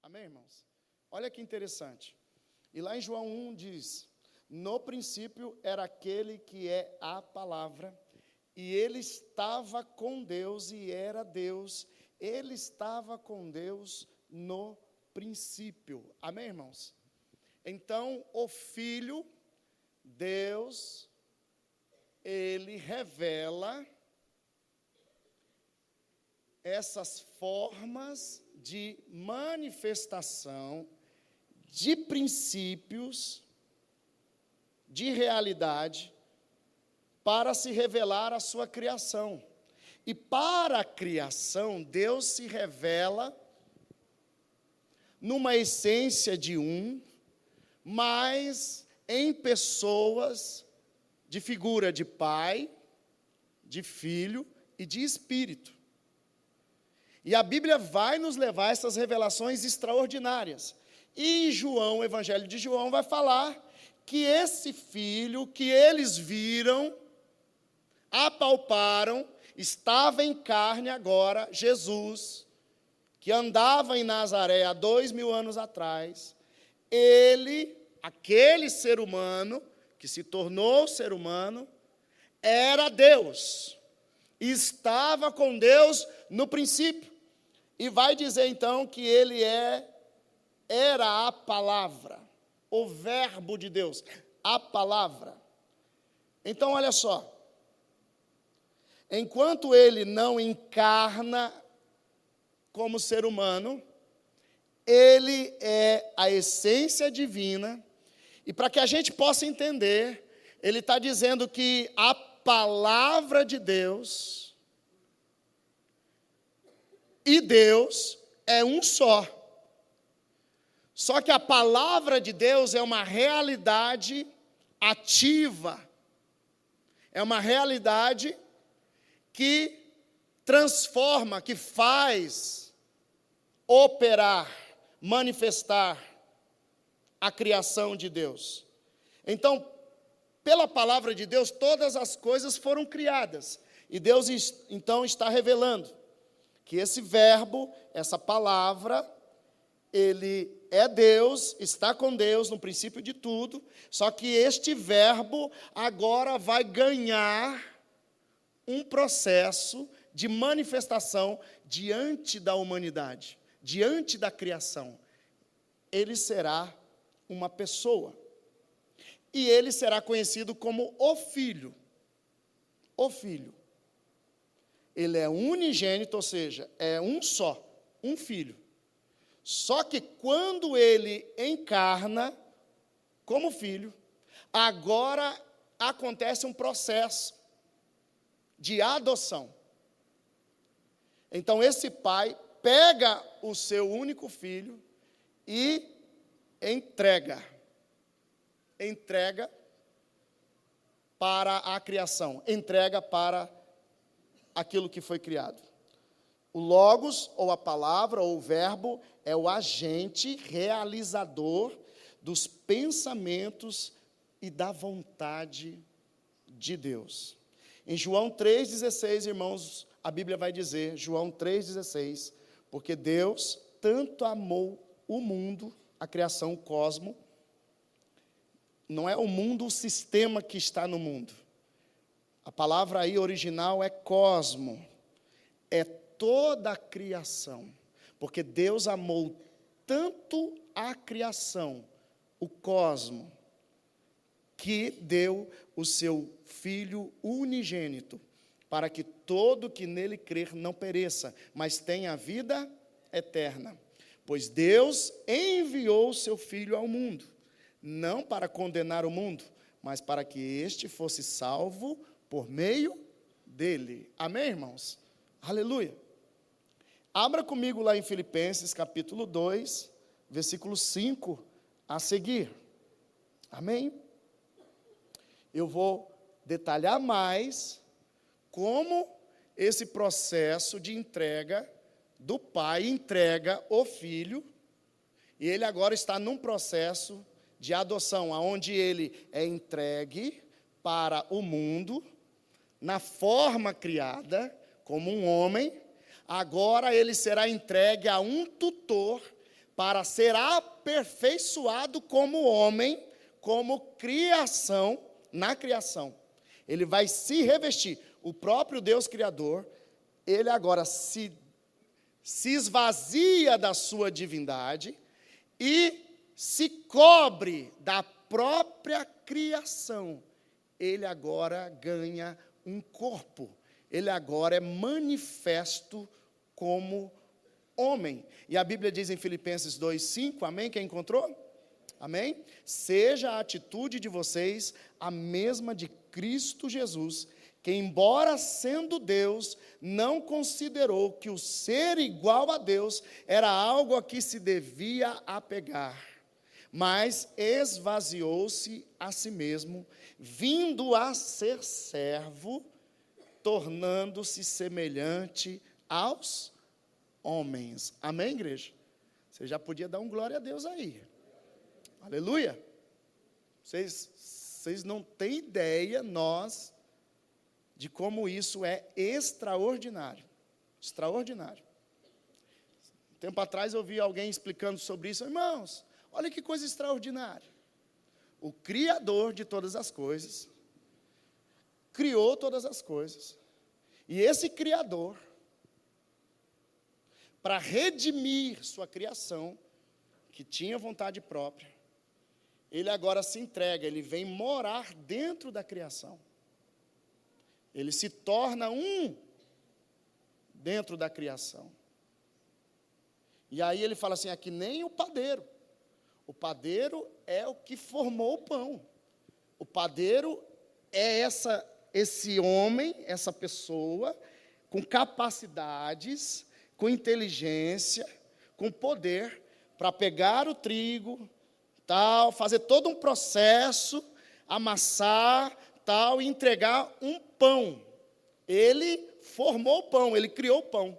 Amém, irmãos? Olha que interessante. E lá em João 1 diz: no princípio era aquele que é a palavra, e ele estava com Deus e era Deus. Ele estava com Deus no princípio. Amém, irmãos? Então, o Filho, Deus, ele revela essas formas de manifestação de princípios, de realidade, para se revelar a sua criação. E para a criação, Deus se revela numa essência de um, mas em pessoas de figura de Pai, de Filho e de Espírito. E a Bíblia vai nos levar a essas revelações extraordinárias. E João, o Evangelho de João, vai falar que esse Filho que eles viram, apalparam, estava em carne agora, Jesus, que andava em Nazaré há 2000 anos atrás, ele, aquele ser humano, que se tornou ser humano, era Deus, estava com Deus no princípio, e vai dizer então que ele era a palavra, o verbo de Deus, a palavra. Então olha só, enquanto ele não encarna como ser humano, ele é a essência divina, e para que a gente possa entender, ele está dizendo que a palavra de Deus e Deus é um só. Só que a palavra de Deus é uma realidade ativa, é uma realidade que transforma, que faz operar, manifestar a criação de Deus. Então, pela palavra de Deus, todas as coisas foram criadas. E Deus, então, está revelando que esse verbo, essa palavra, ele é Deus, está com Deus no princípio de tudo, só que este verbo agora vai ganhar um processo de manifestação diante da humanidade, diante da criação. Ele será uma pessoa. E ele será conhecido como o Filho. O Filho. Ele é unigênito, ou seja, é um só, um filho. Só que quando ele encarna como filho, agora acontece um processo de adoção. Então esse pai pega o seu único filho e entrega para a criação, entrega para aquilo que foi criado. O Logos, ou a palavra, ou o verbo, é o agente realizador dos pensamentos e da vontade de Deus. Em João 3,16, irmãos, a Bíblia vai dizer, João 3,16, porque Deus tanto amou o mundo, a criação, o cosmo, não é o mundo, o sistema que está no mundo. A palavra aí original é cosmo, é toda a criação, porque Deus amou tanto a criação, o cosmo, que deu o seu Filho unigênito, para que todo que nele crer não pereça, mas tenha a vida eterna. Pois Deus enviou o seu Filho ao mundo, não para condenar o mundo, mas para que este fosse salvo por meio dele. Amém, irmãos? Aleluia. Abra comigo lá em Filipenses, capítulo 2, versículo 5 a seguir. Amém? Eu vou detalhar mais como esse processo de entrega do pai entrega o filho, e ele agora está num processo de adoção, onde ele é entregue para o mundo, na forma criada, como um homem. Agora ele será entregue a um tutor para ser aperfeiçoado como homem, como criação, na criação. Ele vai se revestir. O próprio Deus Criador, ele agora se esvazia da sua divindade e se cobre da própria criação. Ele agora ganha um corpo. Ele agora é manifesto como homem. E a Bíblia diz em Filipenses 2:5, amém? Quem encontrou? Amém? Seja a atitude de vocês a mesma de Cristo Jesus, que embora sendo Deus, não considerou que o ser igual a Deus era algo a que se devia apegar, mas esvaziou-se a si mesmo, vindo a ser servo, tornando-se semelhante aos homens. Amém, igreja? Você já podia dar um glória a Deus aí. Aleluia. Vocês não têm ideia, nós, de como isso é extraordinário. Extraordinário. Um tempo atrás eu vi alguém explicando sobre isso. Irmãos, olha que coisa extraordinária. O Criador de todas as coisas criou todas as coisas. E esse Criador, para redimir sua criação, que tinha vontade própria, ele agora se entrega, ele vem morar dentro da criação. Ele se torna um dentro da criação. E aí ele fala assim, é que nem o padeiro. O padeiro é o que formou o pão. O padeiro é esse homem, essa pessoa, com capacidades, com inteligência, com poder, para pegar o trigo, tal, fazer todo um processo, amassar, tal, e entregar um pão. Ele formou o pão, ele criou o pão.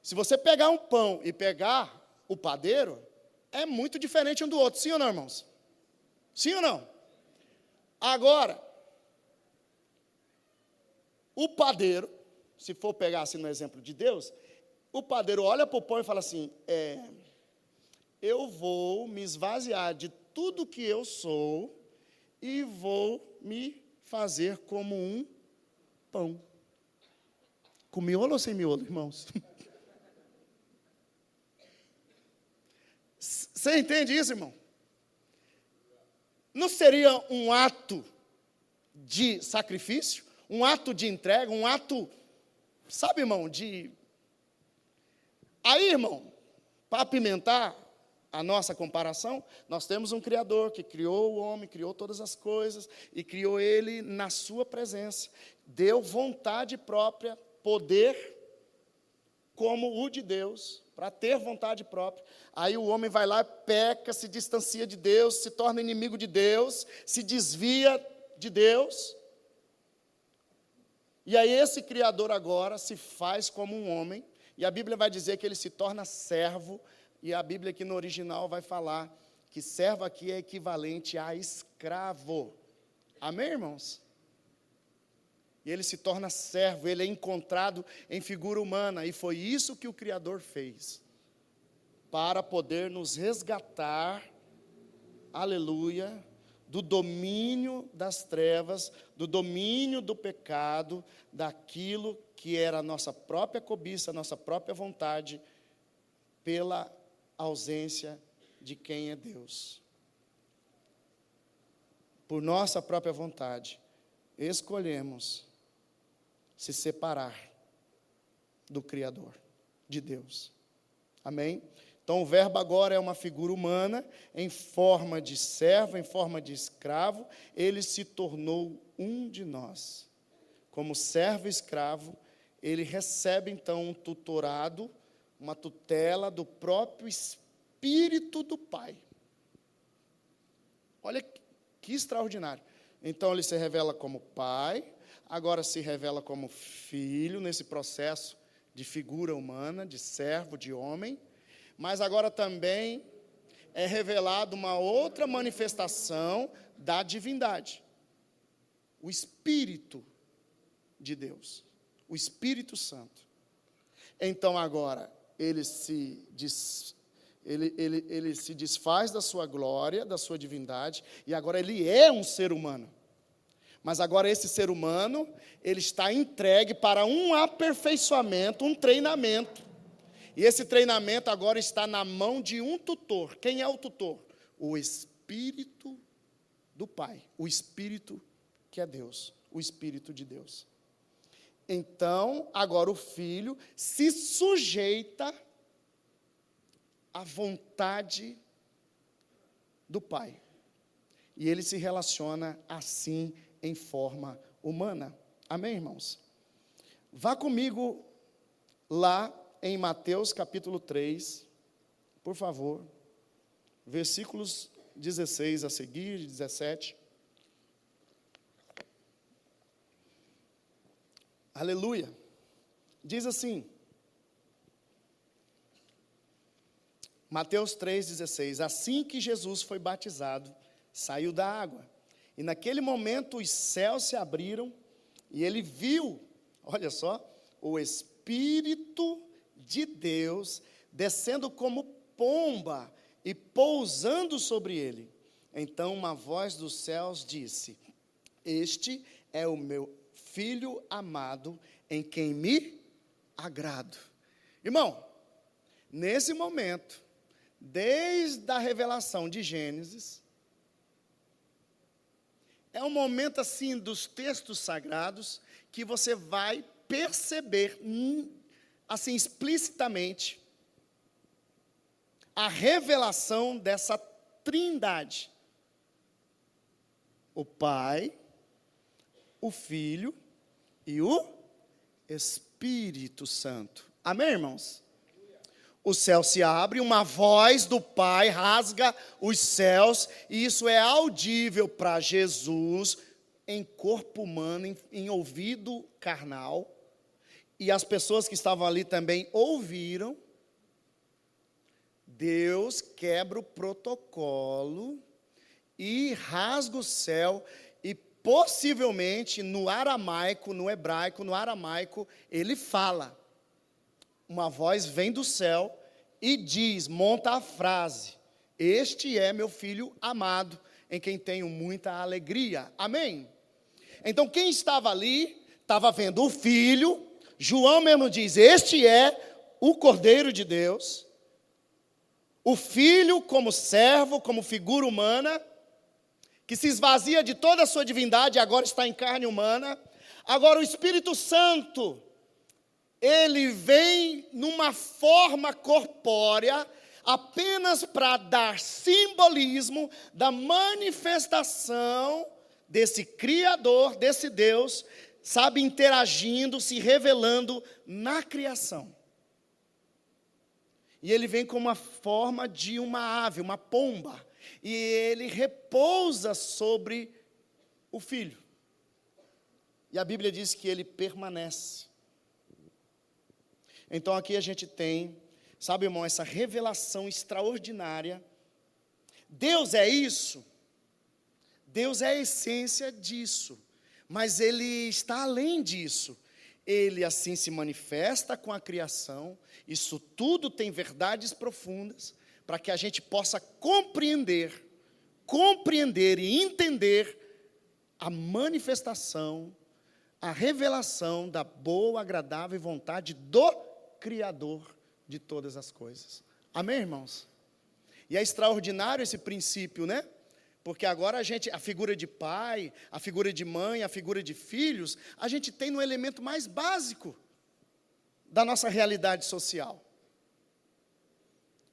Se você pegar um pão e pegar o padeiro, é muito diferente um do outro, sim ou não, irmãos? Sim ou não? Agora, o padeiro, se for pegar assim no exemplo de Deus, o padeiro olha para o pão e fala assim, eu vou me esvaziar de tudo que eu sou e vou me fazer como um pão. Com miolo ou sem miolo, irmãos? Você entende isso, irmão? Não seria um ato de sacrifício? Um ato de entrega? Um ato, sabe, irmão, de... Aí, irmão, para apimentar a nossa comparação, nós temos um Criador que criou o homem, criou todas as coisas, e criou ele na sua presença. Deu vontade própria, poder, como o de Deus, para ter vontade própria. Aí o homem vai lá, peca, se distancia de Deus, se torna inimigo de Deus, se desvia de Deus. E aí esse Criador agora se faz como um homem, e a Bíblia vai dizer que ele se torna servo, e a Bíblia aqui no original vai falar que servo aqui é equivalente a escravo. Amém, irmãos? E ele se torna servo, ele é encontrado em figura humana, e foi isso que o Criador fez, para poder nos resgatar, aleluia, do domínio das trevas, do domínio do pecado, daquilo que era a nossa própria cobiça, a nossa própria vontade, pela ausência de quem é Deus. Por nossa própria vontade, escolhemos se separar do Criador, de Deus. Amém? Então, o verbo agora é uma figura humana, em forma de servo, em forma de escravo, ele se tornou um de nós. Como servo e escravo, ele recebe, então, um tutorado, uma tutela do próprio Espírito do Pai. Olha que extraordinário. Então, ele se revela como Pai, agora se revela como Filho, nesse processo de figura humana, de servo, de homem, mas agora também é revelado uma outra manifestação da divindade. O Espírito de Deus, o Espírito Santo. Então agora ele se Ele se desfaz da sua glória, da sua divindade, e agora ele é um ser humano. Mas agora esse ser humano, ele está entregue para um aperfeiçoamento, um treinamento. E esse treinamento agora está na mão de um tutor. Quem é o tutor? O Espírito do Pai. O Espírito que é Deus. O Espírito de Deus. Então, agora o Filho se sujeita à vontade do Pai. E ele se relaciona assim em forma humana. Amém, irmãos? Vá comigo lá em Mateus capítulo 3, por favor, versículos 16 a seguir, 17. Aleluia. Diz assim, Mateus 3,16, assim que Jesus foi batizado, saiu da água, e naquele momento os céus se abriram, e ele viu, olha só, o Espírito de Deus descendo como pomba e pousando sobre ele. Então uma voz dos céus disse, este é o meu Filho amado, em quem me agrado. Irmão, nesse momento, desde a revelação de Gênesis, é um momento assim dos textos sagrados que você vai perceber assim explicitamente a revelação dessa trindade. O Pai, o Filho e o Espírito Santo. Amém, irmãos? O céu se abre, uma voz do Pai rasga os céus, e isso é audível para Jesus em corpo humano, em ouvido carnal, e as pessoas que estavam ali também ouviram. Deus quebra o protocolo e rasga o céu, e possivelmente no aramaico, no hebraico, no aramaico, ele fala. Uma voz vem do céu e diz, monta a frase, este é meu filho amado, em quem tenho muita alegria. Amém? Então quem estava ali, estava vendo o filho. João mesmo diz, este é o Cordeiro de Deus. O filho como servo, como figura humana, que se esvazia de toda a sua divindade e agora está em carne humana. Agora o Espírito Santo, ele vem numa forma corpórea, apenas para dar simbolismo da manifestação desse Criador, desse Deus, sabe, interagindo, se revelando na criação. E ele vem com uma forma de uma ave, uma pomba, e ele repousa sobre o Filho. E a Bíblia diz que ele permanece. Então aqui a gente tem, sabe, irmão, essa revelação extraordinária. Deus é isso. Deus é a essência disso. Mas ele está além disso. Ele assim se manifesta com a criação. Isso tudo tem verdades profundas para que a gente possa compreender e entender a manifestação, a revelação da boa, agradável vontade do Criador de todas as coisas. Amém, irmãos? E é extraordinário esse princípio, né? Porque agora a figura de pai, a figura de mãe, a figura de filhos, a gente tem no elemento mais básico da nossa realidade social.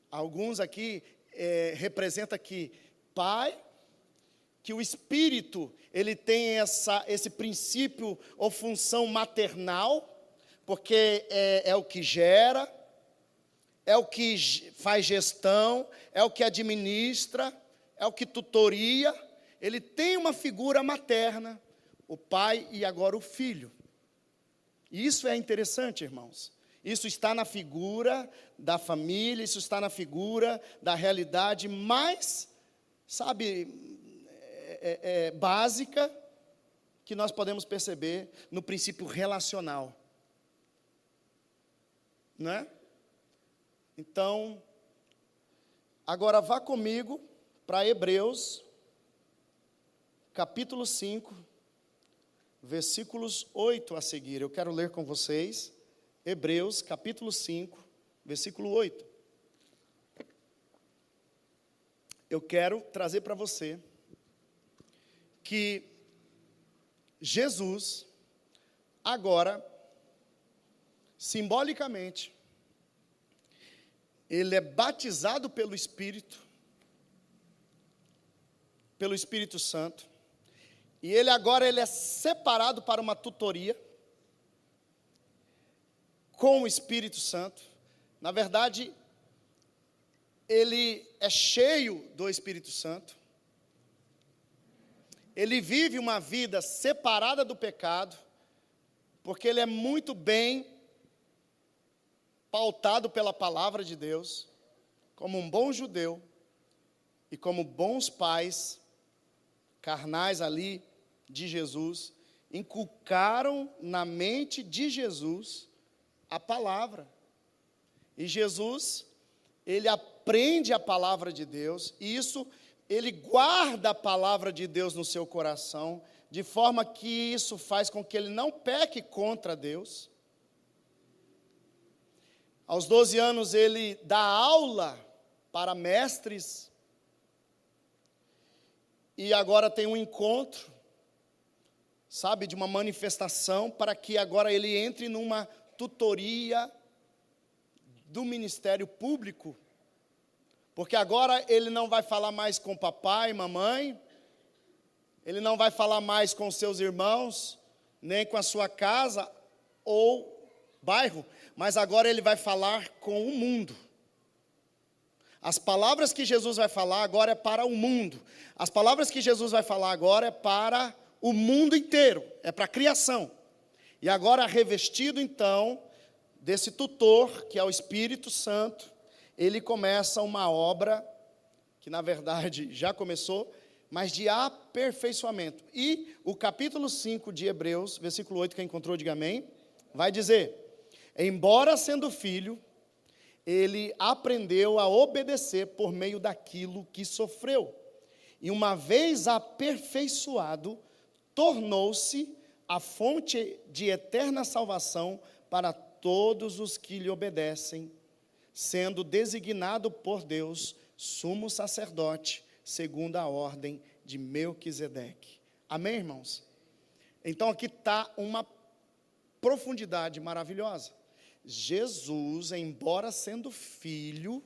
Alguns aqui representam aqui pai, que o espírito, ele tem esse princípio ou função maternal, porque é o que gera, é o que faz gestão, é o que administra, é o que tutoria. Ele tem uma figura materna, o pai e agora o filho. E isso é interessante, irmãos. Isso está na figura da família, isso está na figura da realidade mais, sabe, básica, que nós podemos perceber no princípio relacional. Não é? Então, Agora vá comigo para Hebreus, capítulo 5, versículos 8 a seguir. Eu quero ler com vocês, Hebreus, capítulo 5, versículo 8. Eu quero trazer para você que Jesus, agora, simbolicamente, ele é batizado pelo Espírito Santo, e ele agora é separado para uma tutoria com o Espírito Santo. Na verdade, ele é cheio do Espírito Santo, ele vive uma vida separada do pecado, porque ele é muito bem pautado pela palavra de Deus, como um bom judeu, e como bons pais carnais ali de Jesus, inculcaram na mente de Jesus a palavra. E Jesus, ele aprende a palavra de Deus, e isso, ele guarda a palavra de Deus no seu coração, de forma que isso faz com que ele não peque contra Deus. Aos 12 anos, ele dá aula para mestres, e agora tem um encontro, sabe, de uma manifestação, para que agora ele entre numa tutoria do ministério público, porque agora ele não vai falar mais com papai e mamãe, ele não vai falar mais com seus irmãos, nem com a sua casa ou bairro, mas agora ele vai falar com o mundo. As palavras que Jesus vai falar agora é para o mundo. As palavras que Jesus vai falar agora é para o mundo inteiro, é para a criação. E agora, revestido então desse tutor, que é o Espírito Santo, ele começa uma obra, que na verdade já começou, mas de aperfeiçoamento. E o capítulo 5 de Hebreus, versículo 8, quem encontrou, diga amém, vai dizer: embora sendo filho, ele aprendeu a obedecer por meio daquilo que sofreu. E uma vez aperfeiçoado, tornou-se a fonte de eterna salvação para todos os que lhe obedecem, sendo designado por Deus sumo sacerdote, segundo a ordem de Melquisedeque. Amém, irmãos? Então aqui está uma profundidade maravilhosa. Jesus, embora sendo filho,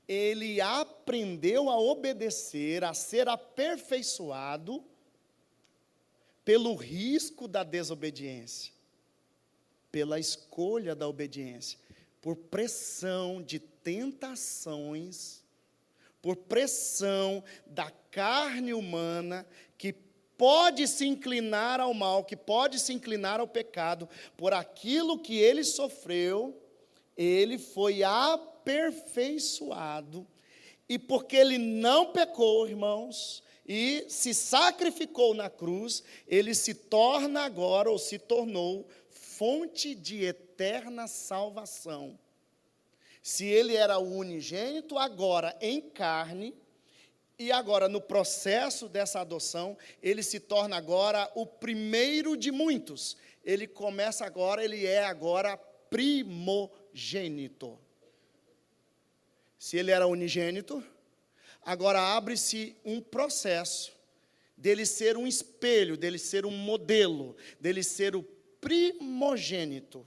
ele aprendeu a obedecer, a ser aperfeiçoado pelo risco da desobediência, pela escolha da obediência, por pressão de tentações, por pressão da carne humana que pode se inclinar ao mal, que pode se inclinar ao pecado. Por aquilo que ele sofreu, ele foi aperfeiçoado, e porque ele não pecou, irmãos, e se sacrificou na cruz, ele se torna agora, ou se tornou, fonte de eterna salvação. Se ele era o unigênito, agora em carne, e agora no processo dessa adoção, ele se torna agora o primeiro de muitos. Ele começa agora, ele é agora primogênito. Se ele era unigênito, agora abre-se um processo dele ser um espelho, dele ser um modelo, dele ser o primogênito.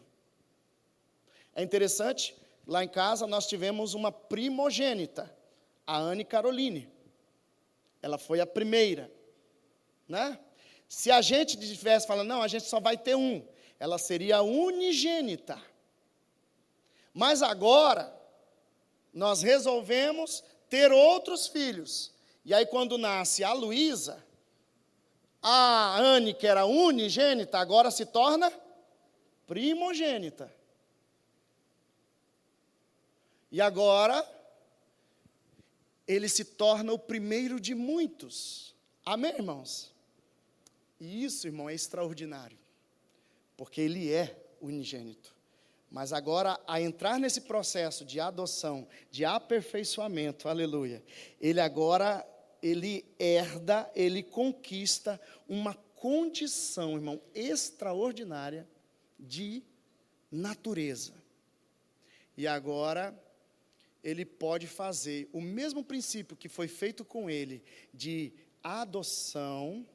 É interessante, lá em casa nós tivemos uma primogênita, a Anne Caroline. Ela foi a primeira, né? Se a gente estivesse falando, não, a gente só vai ter um, ela seria unigênita. Mas agora, nós resolvemos ter outros filhos. E aí, quando nasce a Luísa, a Anne, que era unigênita, agora se torna primogênita. E agora, ele se torna o primeiro de muitos. Amém, irmãos? E isso, irmão, é extraordinário, porque ele é unigênito. Mas agora, a entrar nesse processo de adoção, de aperfeiçoamento, aleluia, ele herda, ele conquista uma condição, irmão, extraordinária de natureza. E agora, ele pode fazer o mesmo princípio que foi feito com ele, de adoção,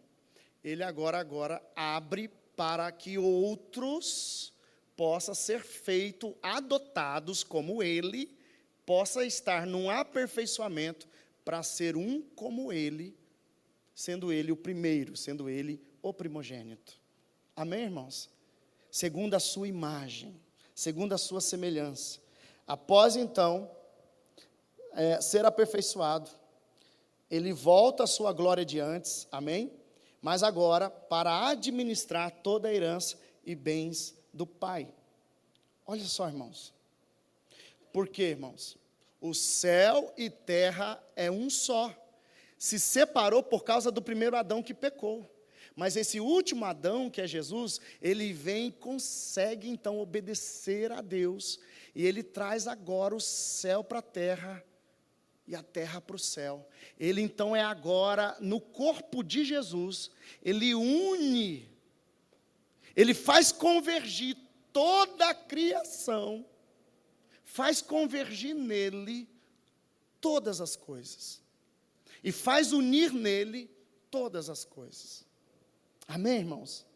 ele agora abre para que outros possam ser feitos, adotados como ele, possa estar num aperfeiçoamento para ser um como ele, sendo ele o primeiro, sendo ele o primogênito. Amém, irmãos? Segundo a sua imagem, segundo a sua semelhança. Após, então, ser aperfeiçoado, ele volta à sua glória de antes, amém? Mas agora, para administrar toda a herança e bens do Pai. Olha só, irmãos. Por quê, irmãos? O céu e terra é um só. Se separou por causa do primeiro Adão que pecou. Mas esse último Adão, que é Jesus, ele vem e consegue então obedecer a Deus. E ele traz agora o céu para a terra e a terra para o céu. Ele então é agora, no corpo de Jesus, ele une, ele faz convergir toda a criação, faz convergir nele todas as coisas. E faz unir nele todas as coisas. Amém, irmãos?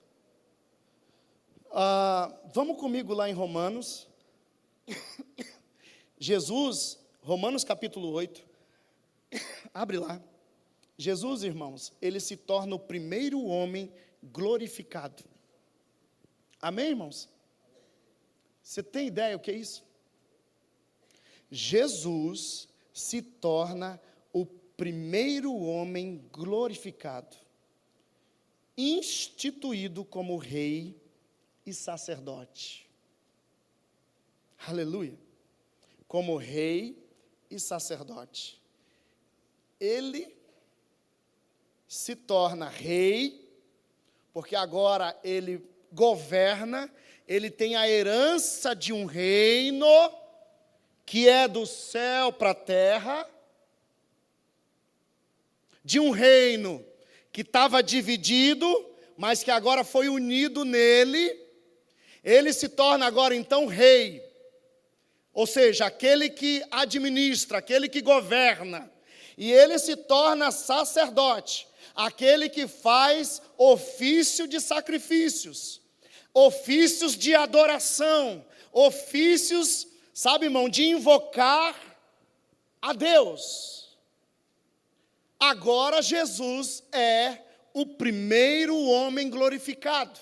Vamos comigo lá em Romanos. Jesus, Romanos capítulo 8. Abre lá. Jesus, irmãos, ele se torna o primeiro homem glorificado. Amém, irmãos? Você tem ideia o que é isso? Jesus se torna o primeiro homem glorificado, instituído como rei e sacerdote. Aleluia. Como rei e sacerdote. Ele se torna rei, porque agora ele governa, ele tem a herança de um reino, que é do céu para a terra, de um reino que estava dividido, mas que agora foi unido nele. Ele se torna agora então rei, ou seja, aquele que administra, aquele que governa. E ele se torna sacerdote, aquele que faz ofício de sacrifícios, ofícios de adoração, ofícios, sabe, irmão, de invocar a Deus. Agora Jesus é o primeiro homem glorificado.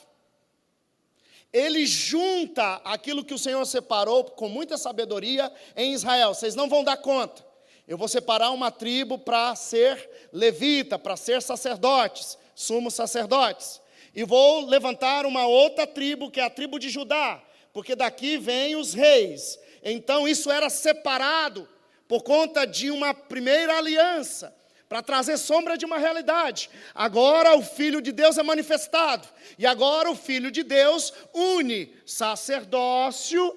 Ele junta aquilo que o Senhor separou com muita sabedoria em Israel. Vocês não vão dar conta. Eu vou separar uma tribo para ser levita, para ser sacerdotes, sumos sacerdotes. E vou levantar uma outra tribo, que é a tribo de Judá, porque daqui vêm os reis. Então isso era separado por conta de uma primeira aliança, para trazer sombra de uma realidade. Agora o Filho de Deus é manifestado. E agora o Filho de Deus une sacerdócio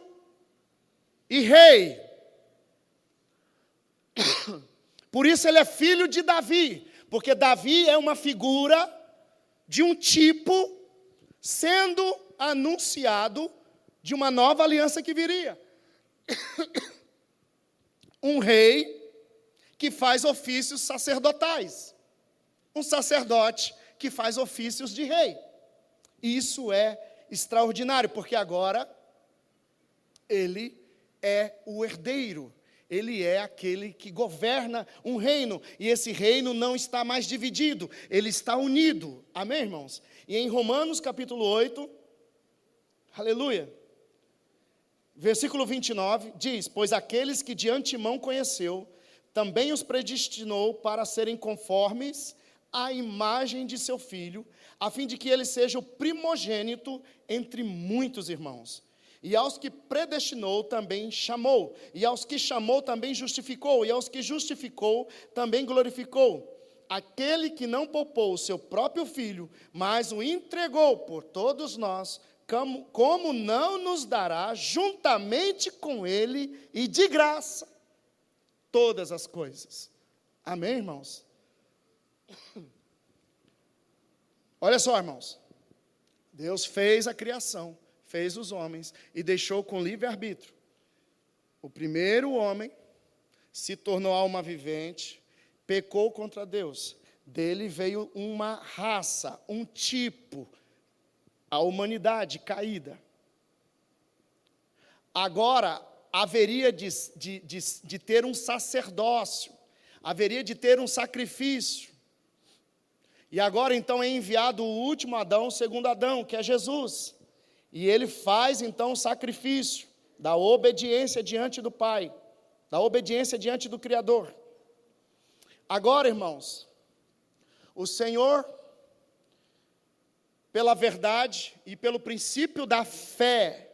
e rei. Por isso ele é filho de Davi, porque Davi é uma figura de um tipo sendo anunciado de uma nova aliança que viria. Um rei que faz ofícios sacerdotais, um sacerdote que faz ofícios de rei. Isso é extraordinário, porque agora ele é o herdeiro. Ele é aquele que governa um reino, e esse reino não está mais dividido, ele está unido. Amém, irmãos? E em Romanos capítulo 8, aleluia, versículo 29, diz: pois aqueles que de antemão conheceu, também os predestinou para serem conformes à imagem de seu Filho, a fim de que ele seja o primogênito entre muitos irmãos. E aos que predestinou também chamou, e aos que chamou também justificou, e aos que justificou também glorificou. Aquele que não poupou o seu próprio Filho, mas o entregou por todos nós, como não nos dará juntamente com ele e de graça todas as coisas. Amém, irmãos? Olha só, irmãos. Deus fez a criação, fez os homens e deixou com livre-arbítrio. O primeiro homem se tornou alma vivente, pecou contra Deus. Dele veio uma raça, um tipo, a humanidade caída. Agora, haveria de ter um sacerdócio, haveria de ter um sacrifício. E agora, então, é enviado o último Adão, o segundo Adão, que é Jesus. E ele faz, então, o sacrifício da obediência diante do Pai, da obediência diante do Criador. Agora, irmãos, o Senhor, pela verdade e pelo princípio da fé,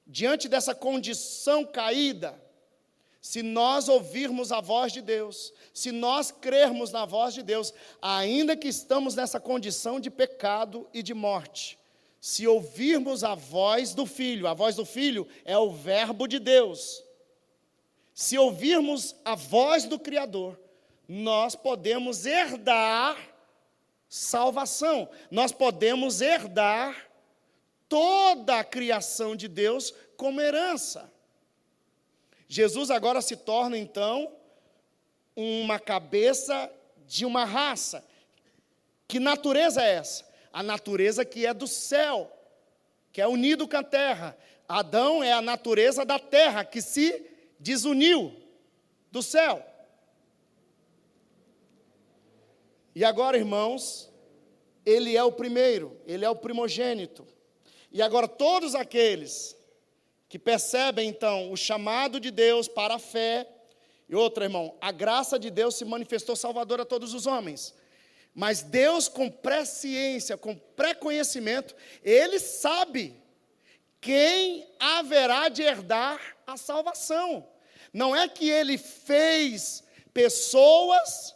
diante dessa condição caída, se nós ouvirmos a voz de Deus, se nós crermos na voz de Deus, ainda que estamos nessa condição de pecado e de morte, se ouvirmos a voz do Filho é o verbo de Deus, se ouvirmos a voz do Criador, nós podemos herdar salvação, nós podemos herdar toda a criação de Deus como herança. Jesus agora se torna, então, uma cabeça de uma raça. Que natureza é essa? A natureza que é do céu, que é unido com a terra. Adão é a natureza da terra, que se desuniu do céu. E agora, irmãos, ele é o primeiro, ele é o primogênito. E agora todos aqueles que percebem, então, o chamado de Deus para a fé. E outra, irmão, a graça de Deus se manifestou salvadora a todos os homens. Mas Deus, com presciência, com pré-conhecimento, Ele sabe quem haverá de herdar a salvação. Não é que Ele fez pessoas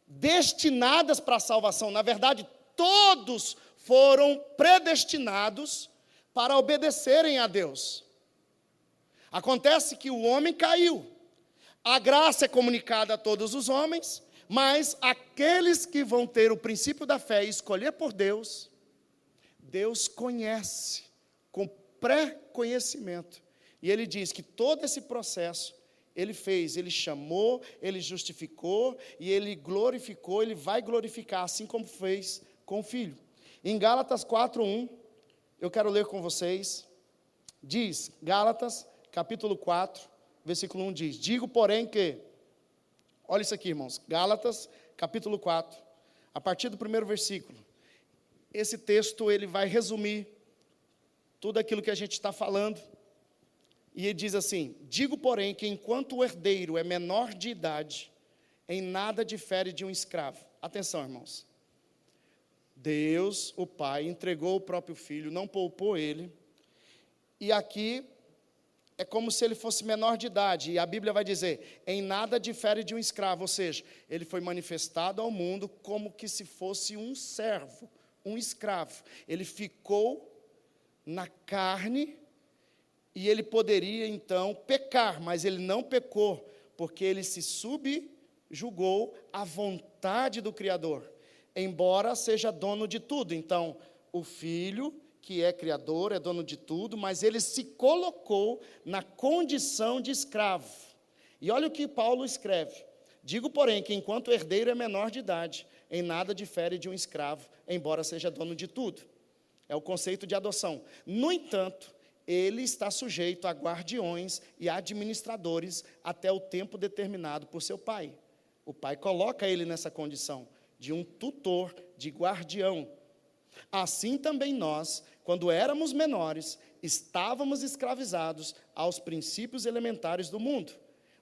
destinadas para a salvação. Na verdade, todos foram predestinados para obedecerem a Deus. Acontece que o homem caiu. A graça é comunicada a todos os homens, mas aqueles que vão ter o princípio da fé e escolher por Deus, Deus conhece com pré-conhecimento. E Ele diz que todo esse processo Ele fez, Ele chamou, Ele justificou e Ele glorificou, Ele vai glorificar, assim como fez com o Filho. Em Gálatas 4:1, eu quero ler com vocês, diz, Gálatas capítulo 4, versículo 1 diz, digo, porém, que, olha isso aqui, irmãos, Gálatas, capítulo 4, a partir do primeiro versículo, esse texto, ele vai resumir tudo aquilo que a gente está falando, e ele diz assim, digo, porém, que enquanto o herdeiro é menor de idade, em nada difere de um escravo. Atenção, irmãos, Deus, o Pai, entregou o próprio Filho, não poupou ele, e aqui, é como se ele fosse menor de idade, e a Bíblia vai dizer, em nada difere de um escravo, ou seja, ele foi manifestado ao mundo como que se fosse um servo, um escravo. Ele ficou na carne, e ele poderia então pecar, mas ele não pecou, porque ele se subjugou à vontade do Criador, embora seja dono de tudo. Então, o Filho, que é criador, é dono de tudo, mas ele se colocou na condição de escravo. E olha o que Paulo escreve. Digo, porém, que enquanto o herdeiro é menor de idade, em nada difere de um escravo, embora seja dono de tudo. É o conceito de adoção. No entanto, ele está sujeito a guardiões e administradores até o tempo determinado por seu pai. O pai coloca ele nessa condição de um tutor, de guardião. Assim também nós, quando éramos menores, estávamos escravizados aos princípios elementares do mundo.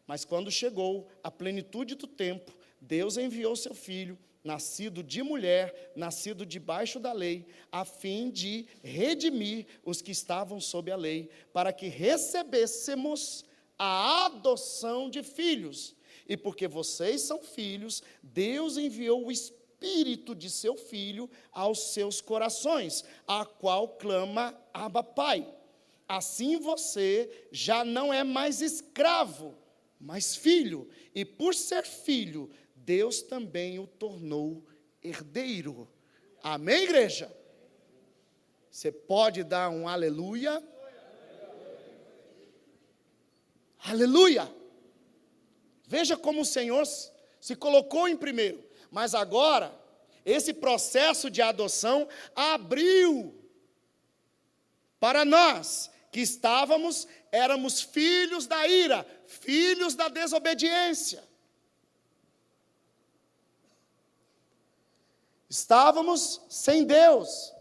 Mas quando chegou a plenitude do tempo, Deus enviou seu Filho, nascido de mulher, nascido debaixo da lei, a fim de redimir os que estavam sob a lei, para que recebêssemos a adoção de filhos. E porque vocês são filhos, Deus enviou o Espírito espírito de seu Filho aos seus corações, a qual clama, Abba, Pai. Assim você já não é mais escravo, mas filho, e por ser filho, Deus também o tornou herdeiro. Amém, igreja? Você pode dar um aleluia? Aleluia! Veja como o Senhor se colocou em primeiro. Mas agora, esse processo de adoção abriu para nós, que éramos filhos da ira, filhos da desobediência. Estávamos sem Deus.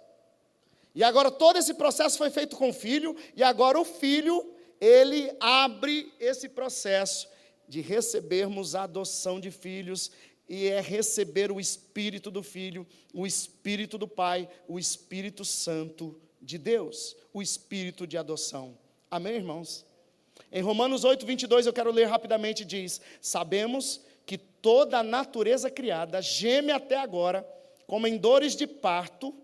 E agora todo esse processo foi feito com o Filho, e agora o Filho, ele abre esse processo de recebermos a adoção de filhos, e é receber o Espírito do Filho, o Espírito do Pai, o Espírito Santo de Deus, o Espírito de adoção. Amém, irmãos? Em Romanos 8, 22, eu quero ler rapidamente, diz: sabemos que toda a natureza criada geme até agora, como em dores de parto,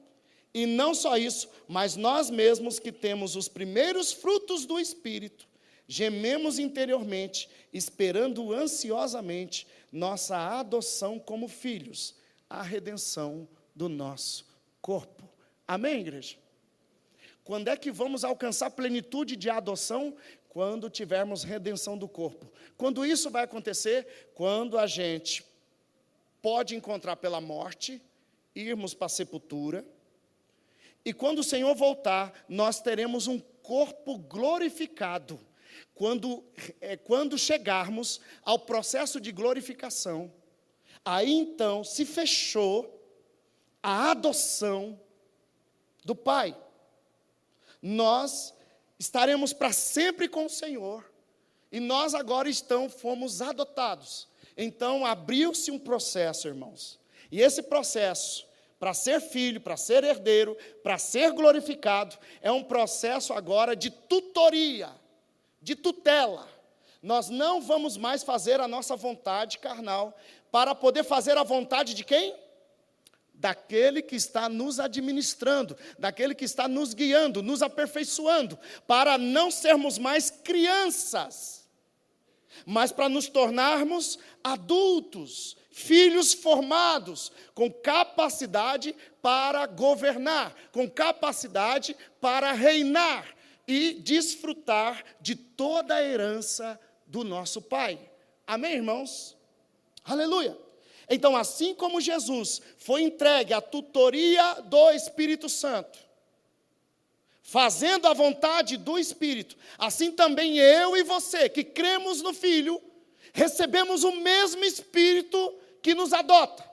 e não só isso, mas nós mesmos que temos os primeiros frutos do Espírito, gememos interiormente, esperando ansiosamente nossa adoção como filhos, a redenção do nosso corpo. Amém, igreja? Quando é que vamos alcançar plenitude de adoção? Quando tivermos redenção do corpo. Quando isso vai acontecer? Quando a gente pode encontrar pela morte, irmos para a sepultura, e quando o Senhor voltar, nós teremos um corpo glorificado. Quando chegarmos ao processo de glorificação, aí então se fechou a adoção do Pai. Nós estaremos para sempre com o Senhor, e nós agora fomos adotados. Então abriu-se um processo, irmãos, e esse processo, para ser filho, para ser herdeiro, para ser glorificado, é um processo agora de tutoria, de tutela. Nós não vamos mais fazer a nossa vontade carnal, para poder fazer a vontade de quem? Daquele que está nos administrando, daquele que está nos guiando, nos aperfeiçoando, para não sermos mais crianças, mas para nos tornarmos adultos, filhos formados, com capacidade para governar, com capacidade para reinar e desfrutar de toda a herança do nosso Pai. Amém, irmãos? Aleluia! Então, assim como Jesus foi entregue à tutoria do Espírito Santo, fazendo a vontade do Espírito, assim também eu e você, que cremos no Filho, recebemos o mesmo Espírito que nos adota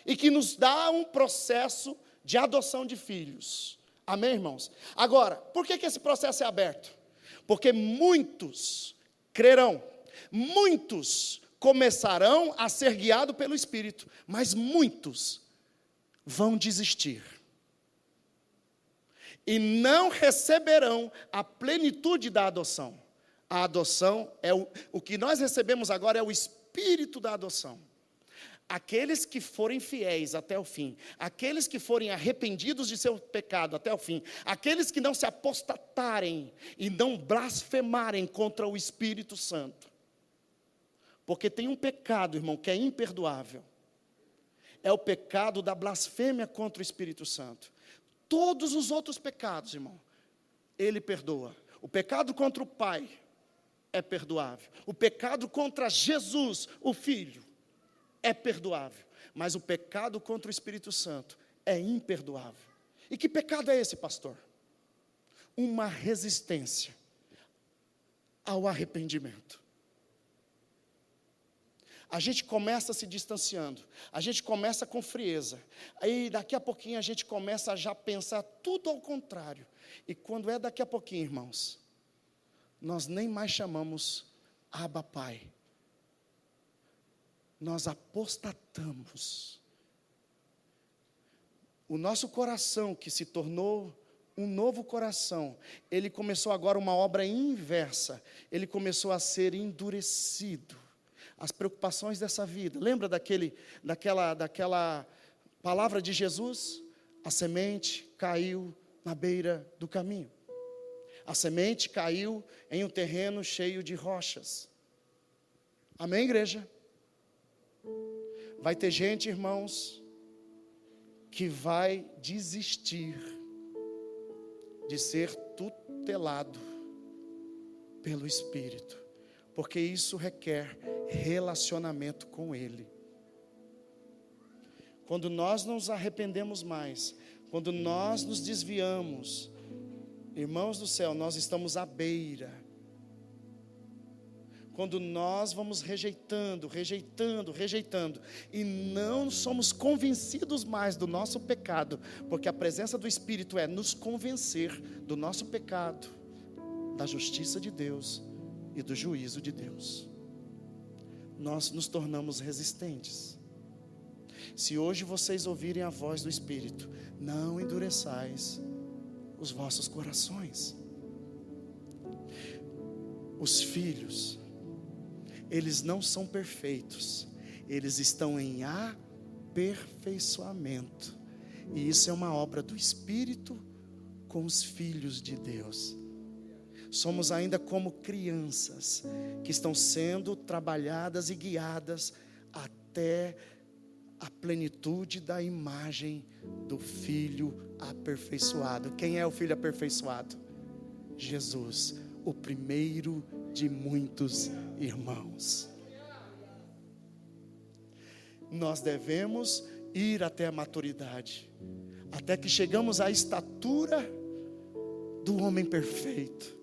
e que nos dá um processo de adoção de filhos. Amém, irmãos? Agora, por que esse processo é aberto? Porque muitos crerão, muitos começarão a ser guiados pelo Espírito, mas muitos vão desistir e não receberão a plenitude da adoção. A adoção o que nós recebemos agora é o Espírito da adoção. Aqueles que forem fiéis até o fim, aqueles que forem arrependidos de seu pecado até o fim, aqueles que não se apostatarem e não blasfemarem contra o Espírito Santo. Porque tem um pecado, irmão, que é imperdoável. É o pecado da blasfêmia contra o Espírito Santo. Todos os outros pecados, irmão, Ele perdoa. O pecado contra o Pai é perdoável. O pecado contra Jesus, o Filho, é perdoável. Mas o pecado contra o Espírito Santo é imperdoável. E que pecado é esse, pastor? Uma resistência ao arrependimento. A gente começa se distanciando, a gente começa com frieza, aí daqui a pouquinho a gente começa a já pensar tudo ao contrário, e quando é daqui a pouquinho, irmãos, nós nem mais chamamos Abba Pai, nós apostatamos. O nosso coração, que se tornou um novo coração, ele começou agora uma obra inversa, ele começou a ser endurecido. As preocupações dessa vida, lembra daquela Palavra de Jesus, a semente caiu na beira do caminho. A semente caiu em um terreno cheio de rochas. Amém, igreja? Vai ter gente, irmãos, que vai desistir de ser tutelado pelo Espírito, porque isso requer relacionamento com Ele. Quando nós não nos arrependemos mais, quando nós nos desviamos, irmãos do céu, nós estamos à beira. Quando nós vamos rejeitando, e não somos convencidos mais do nosso pecado, porque a presença do Espírito é nos convencer do nosso pecado, da justiça de Deus e do juízo de Deus, nós nos tornamos resistentes. Se hoje vocês ouvirem a voz do Espírito, não endureçais os vossos corações. Os filhos, eles não são perfeitos, eles estão em aperfeiçoamento, e isso é uma obra do Espírito com os filhos de Deus. Somos ainda como crianças que estão sendo trabalhadas e guiadas até a plenitude da imagem do Filho aperfeiçoado. Quem é o Filho aperfeiçoado? Jesus, o primeiro de muitos irmãos. Nós devemos ir até a maturidade, até que chegamos à estatura do homem perfeito,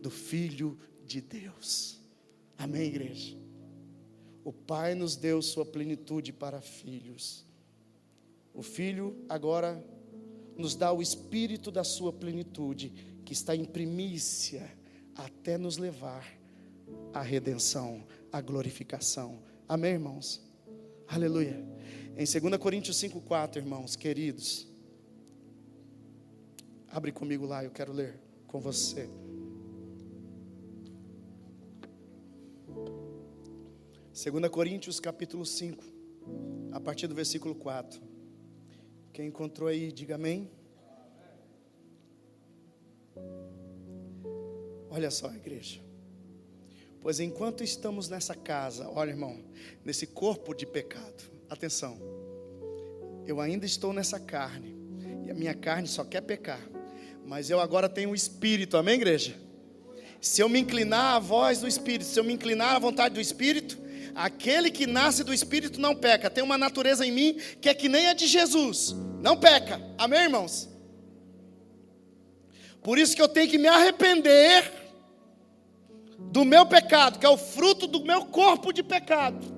do Filho de Deus. Amém, igreja? O Pai nos deu sua plenitude para filhos. O Filho agora nos dá o Espírito da sua plenitude, que está em primícia, até nos levar à redenção, à glorificação. Amém, irmãos? Aleluia. Em 2 Coríntios 5,4, irmãos queridos, abre comigo lá, eu quero ler com você. 2 Coríntios capítulo 5, a partir do versículo 4. Quem encontrou aí, diga amém. Olha só, igreja. Pois enquanto estamos nessa casa, olha, irmão, nesse corpo de pecado, atenção, eu ainda estou nessa carne, e a minha carne só quer pecar, mas eu agora tenho o Espírito, amém, igreja? Se eu me inclinar à voz do Espírito, se eu me inclinar à vontade do Espírito, aquele que nasce do Espírito não peca. Tem uma natureza em mim que é que nem a de Jesus, não peca, amém, irmãos? Por isso que eu tenho que me arrepender do meu pecado, que é o fruto do meu corpo de pecado,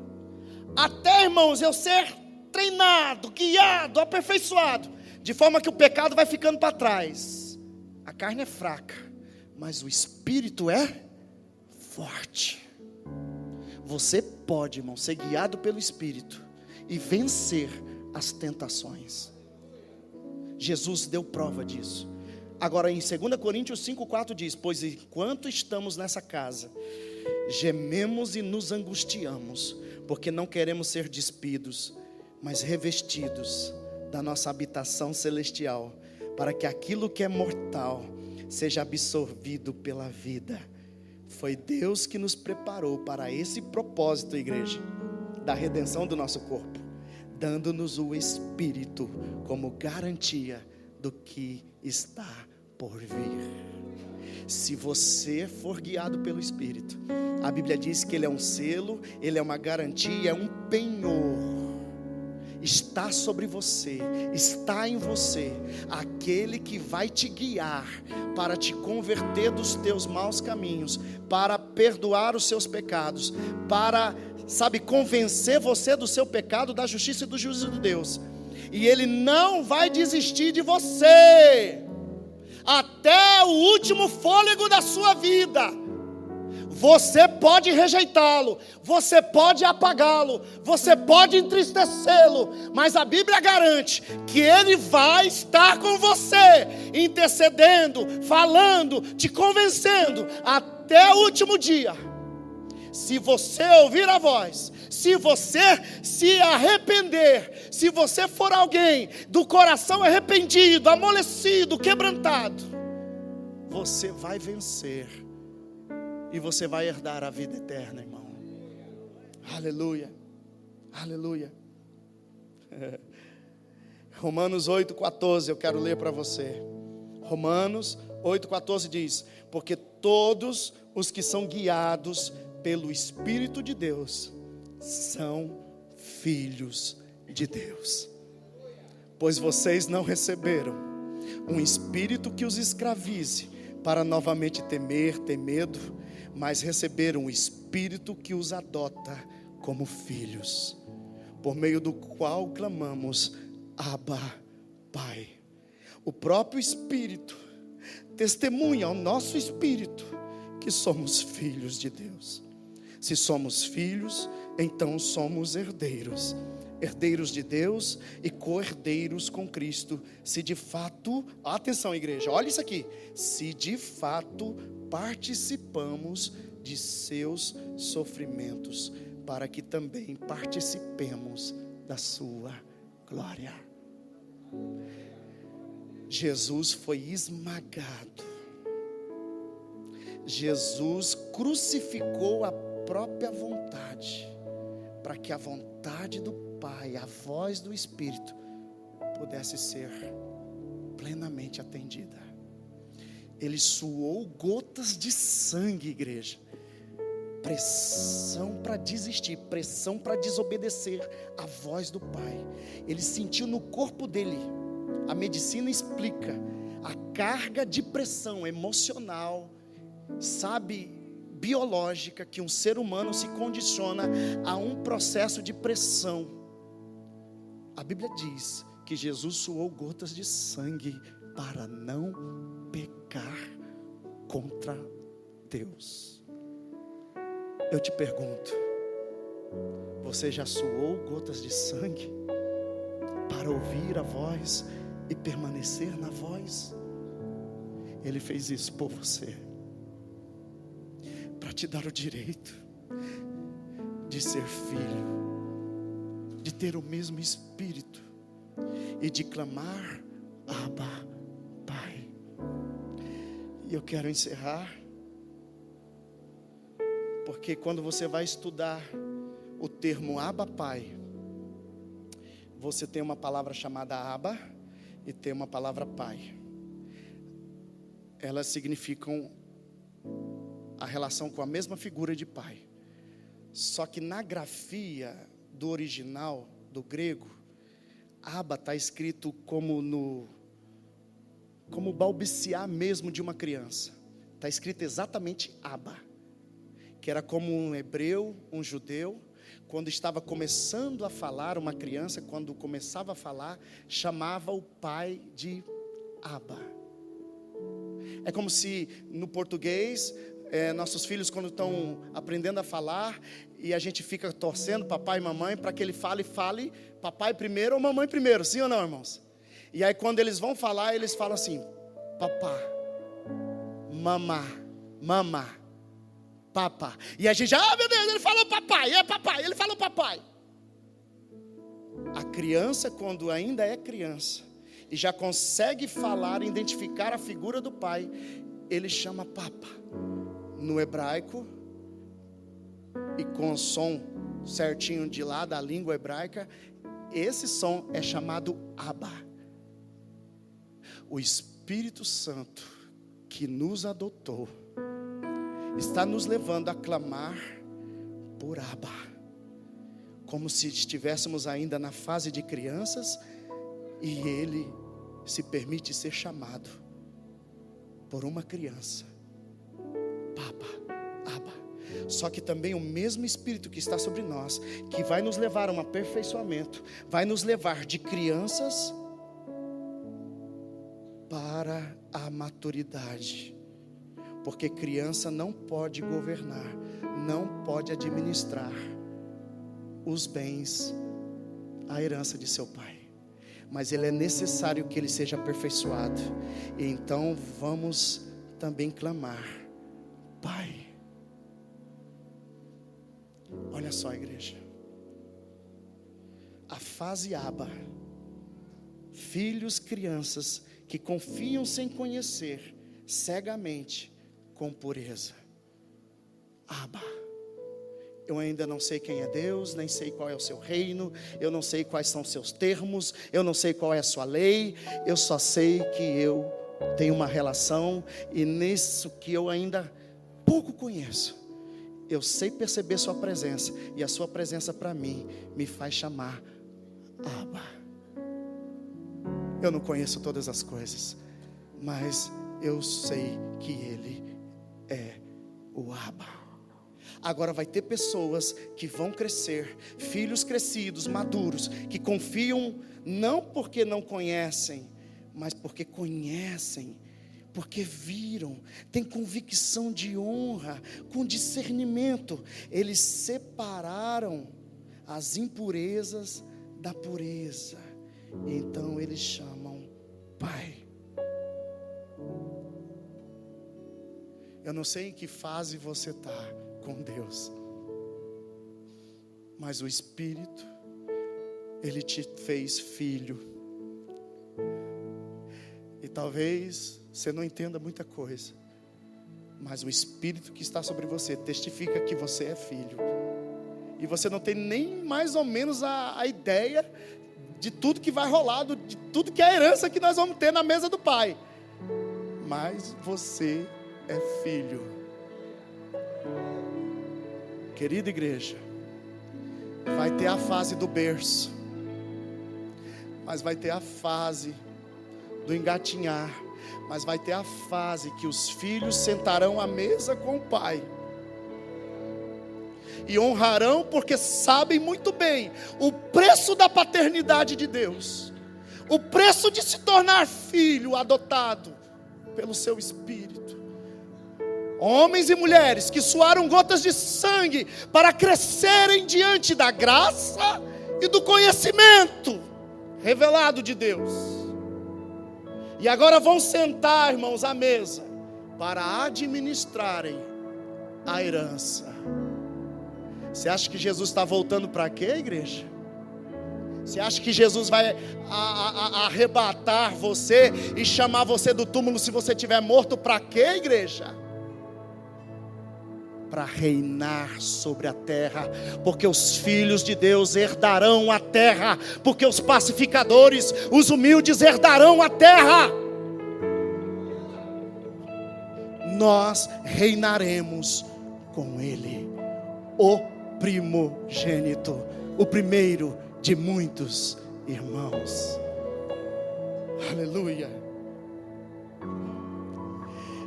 até, irmãos, eu ser treinado, guiado, aperfeiçoado, de forma que o pecado vai ficando para trás. A carne é fraca, mas o Espírito é forte. Você pode, irmão, ser guiado pelo Espírito e vencer as tentações. Jesus deu prova disso. Agora em 2 Coríntios 5,4 diz: pois enquanto estamos nessa casa, gememos e nos angustiamos, porque não queremos ser despidos, mas revestidos da nossa habitação celestial, para que aquilo que é mortal seja absorvido pela vida. Foi Deus que nos preparou para esse propósito, igreja, da redenção do nosso corpo, dando-nos o Espírito como garantia do que está por vir. Se você for guiado pelo Espírito, a Bíblia diz que Ele é um selo, Ele é uma garantia, é um penhor. Está sobre você, está em você, aquele que vai te guiar para te converter dos teus maus caminhos, para perdoar os seus pecados, para, convencer você do seu pecado, da justiça e do juízo de Deus. E Ele não vai desistir de você até o último fôlego da sua vida. Você pode rejeitá-lo, você pode apagá-lo, você pode entristecê-lo, mas a Bíblia garante que Ele vai estar com você, intercedendo, falando, te convencendo, até o último dia. Se você ouvir a voz, se você se arrepender, Se você for alguém do coração arrependido, amolecido, quebrantado, você vai vencer. E você vai herdar a vida eterna, irmão. Aleluia. Aleluia. Romanos 8,14, eu quero ler para você. Romanos 8,14 diz: porque todos os que são guiados pelo Espírito de Deus são filhos de Deus. Pois vocês não receberam um espírito que os escravize para novamente temer, ter medo, mas receberam um espírito que os adota como filhos, por meio do qual clamamos: Abba, Pai. O próprio Espírito testemunha ao nosso espírito que somos filhos de Deus. Se somos filhos, então somos herdeiros, herdeiros de Deus e co-herdeiros com Cristo, se de fato, atenção igreja, olha isso aqui, se de fato participamos de seus sofrimentos, para que também participemos da sua glória. Jesus foi esmagado, Jesus crucificou a própria vontade, para que a vontade do Pai, a voz do Espírito, pudesse ser plenamente atendida. Ele suou gotas de sangue, igreja. Pressão para desistir, pressão para desobedecer a voz do Pai. Ele sentiu no corpo dele, a medicina explica, a carga de pressão emocional, sabe, biológica, que um ser humano se condiciona a um processo de pressão. A Bíblia diz que Jesus suou gotas de sangue para não pecar contra Deus. Eu te pergunto, você já suou gotas de sangue para ouvir a voz e permanecer na voz? Ele fez isso por você, para te dar o direito de ser filho, de ter o mesmo Espírito e de clamar: Abba, Pai. E eu quero encerrar, porque quando você vai estudar o termo Abba, Pai, você tem uma palavra chamada Abba e tem uma palavra Pai. Elas significam a relação com a mesma figura de pai. Só que na grafia do original, do grego, Abba está escrito como balbuciar mesmo de uma criança. Está escrito exatamente Abba, que era como um hebreu, um judeu, quando estava começando a falar, uma criança, quando começava a falar, chamava o pai de Abba. É como se no português, nossos filhos quando estão aprendendo a falar, e a gente fica torcendo papai e mamãe para que ele fale papai primeiro ou mamãe primeiro, sim ou não, irmãos? E aí quando eles vão falar, eles falam assim: papá, mamá, mamá, papá. E a gente, meu Deus, ele falou papai, ele falou papai. A criança, quando ainda é criança e já consegue falar, identificar a figura do pai, ele chama papa. No hebraico, e com o som certinho de lá da língua hebraica, esse som é chamado Abba. O Espírito Santo que nos adotou está nos levando a clamar por Abba, como se estivéssemos ainda na fase de crianças, e Ele se permite ser chamado por uma criança, Papa, Abba. Só que também o mesmo Espírito que está sobre nós, que vai nos levar a um aperfeiçoamento, vai nos levar de crianças para a maturidade. Porque criança não pode governar, não pode administrar os bens, a herança de seu pai. Mas ele é necessário que ele seja aperfeiçoado. E então vamos também clamar: Pai. Olha só, igreja, a fase Abba. Filhos, crianças que confiam sem conhecer, cegamente, com pureza. Abba. Eu ainda não sei quem é Deus, nem sei qual é o seu reino, eu não sei quais são os seus termos, eu não sei qual é a sua lei, eu só sei que eu tenho uma relação, e nisso que eu ainda pouco conheço, eu sei perceber sua presença, e a sua presença para mim me faz chamar Abba. Eu não conheço todas as coisas, mas eu sei que Ele é o Abba. Agora vai ter pessoas que vão crescer, filhos crescidos, maduros, que confiam não porque não conhecem, mas porque conhecem, porque viram, tem convicção de honra, com discernimento. Eles separaram as impurezas da pureza, então eles chamam Pai. Eu não sei em que fase você está com Deus, mas o Espírito, Ele te fez filho, e talvez você não entenda muita coisa, mas o Espírito que está sobre você testifica que você é filho, e você não tem nem mais ou menos a ideia de tudo que vai rolar, de tudo que é a herança que nós vamos ter na mesa do Pai, mas você é filho. Querida igreja, vai ter a fase do berço, mas vai ter a fase do engatinhar, mas vai ter a fase que os filhos sentarão à mesa com o Pai e honrarão, porque sabem muito bem o preço da paternidade de Deus, o preço de se tornar filho adotado pelo seu Espírito. Homens e mulheres que suaram gotas de sangue para crescerem diante da graça e do conhecimento revelado de Deus. E agora vão sentar, irmãos, à mesa para administrarem a herança. Você acha que Jesus está voltando para quê, igreja? Você acha que Jesus vai arrebatar você e chamar você do túmulo se você estiver morto para quê, igreja? Para reinar sobre a terra, porque os filhos de Deus herdarão a terra, porque os pacificadores, os humildes herdarão a terra. Nós reinaremos com Ele, o primogênito, o primeiro de muitos irmãos. Aleluia.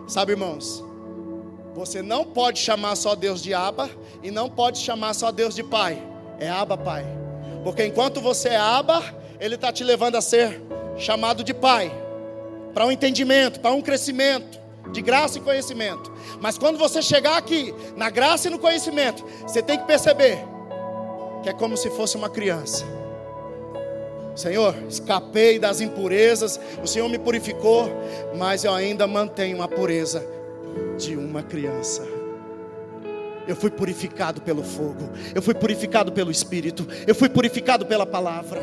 Sabe, irmãos, você não pode chamar só Deus de Abba, e não pode chamar só Deus de Pai. É Abba, Pai. Porque enquanto você é Abba, Ele está te levando a ser chamado de Pai, para um entendimento, para um crescimento de graça e conhecimento. Mas quando você chegar aqui, na graça e no conhecimento, você tem que perceber que é como se fosse uma criança. Senhor, escapei das impurezas, o Senhor me purificou, mas eu ainda mantenho a pureza de uma criança. Eu fui purificado pelo fogo, eu fui purificado pelo Espírito, eu fui purificado pela palavra.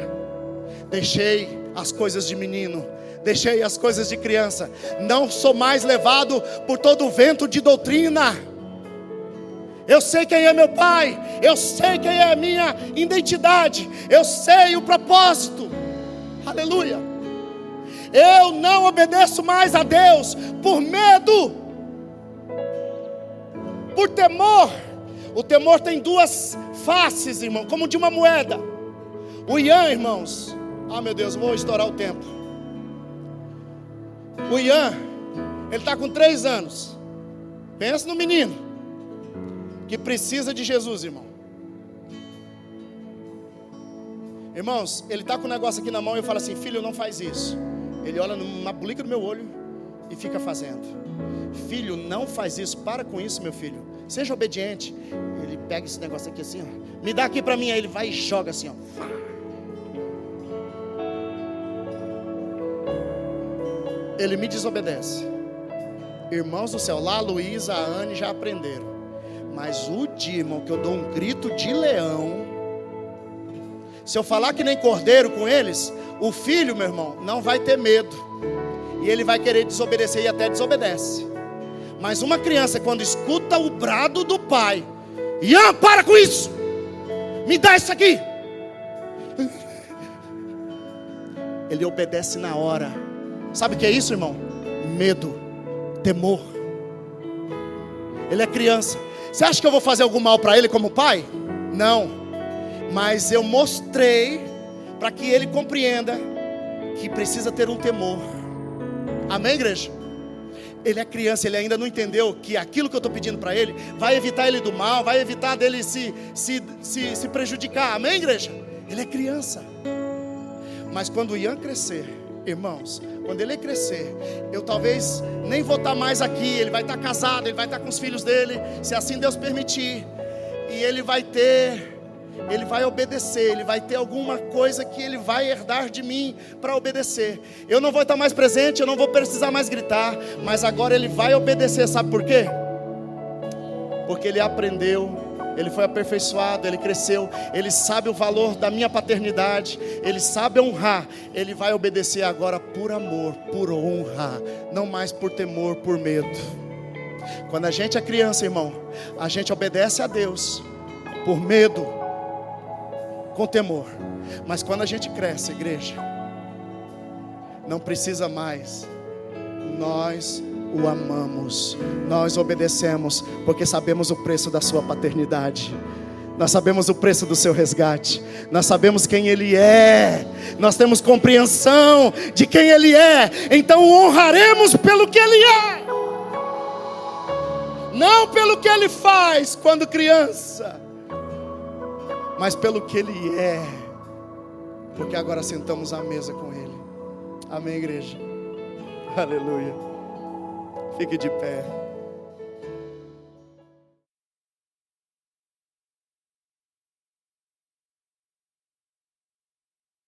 Deixei as coisas de menino, deixei as coisas de criança. Não sou mais levado por todo o vento de doutrina. Eu sei quem é meu Pai, eu sei quem é a minha identidade, eu sei o propósito. Aleluia. Eu não obedeço mais a Deus por medo, por temor. O temor tem duas faces, irmão, como de uma moeda. O Ian, irmãos, meu Deus, vou estourar o tempo. O Ian, ele está com 3 anos. Pensa no menino que precisa de Jesus, irmão. Irmãos, ele está com um negócio aqui na mão e eu falo assim: filho, não faz isso. Ele olha na bulica do meu olho e fica fazendo. Filho, não faz isso, para com isso, meu filho. Seja obediente. Ele pega esse negócio aqui assim, ó, me dá aqui para mim. Aí ele vai e joga assim, ó. Ele me desobedece. Irmãos do céu, lá a Luísa, a Anne já aprenderam. Mas o dia, irmão, que eu dou um grito de leão, Se eu falar que nem cordeiro com eles, o filho, meu irmão, não vai ter medo. E ele vai querer desobedecer e até desobedece. Mas uma criança, quando escuta o brado do pai, Ian, para com isso! Me dá isso aqui! Ele obedece na hora. Sabe o que é isso, irmão? Medo, temor. Ele é criança. Você acha que eu vou fazer algum mal para ele como pai? Não. Mas eu mostrei para que ele compreenda que precisa ter um temor. Amém, igreja? Ele é criança, ele ainda não entendeu que aquilo que eu estou pedindo para ele vai evitar ele do mal, vai evitar dele se prejudicar. Amém, igreja? Ele é criança. Mas quando o Ian crescer, irmãos, quando ele crescer, eu talvez nem vou estar mais aqui. Ele vai estar casado, ele vai estar com os filhos dele, se assim Deus permitir. E ele vai obedecer, ele vai ter alguma coisa que ele vai herdar de mim para obedecer. Eu não vou estar mais presente, eu não vou precisar mais gritar, mas agora ele vai obedecer. Sabe por quê? Porque ele aprendeu, ele foi aperfeiçoado, ele cresceu, ele sabe o valor da minha paternidade, ele sabe honrar. Ele vai obedecer agora por amor, por honra, não mais por temor, por medo. Quando a gente é criança, irmão, a gente obedece a Deus por medo, com temor. Mas quando a gente cresce, igreja, não precisa mais. Nós o amamos, nós obedecemos, porque sabemos o preço da sua paternidade. Nós sabemos o preço do seu resgate. Nós sabemos quem Ele é. Nós temos compreensão de quem Ele é. Então o honraremos pelo que Ele é, não pelo que Ele faz quando criança, mas pelo que Ele é, porque agora sentamos à mesa com Ele. Amém, igreja? Aleluia. Fique de pé.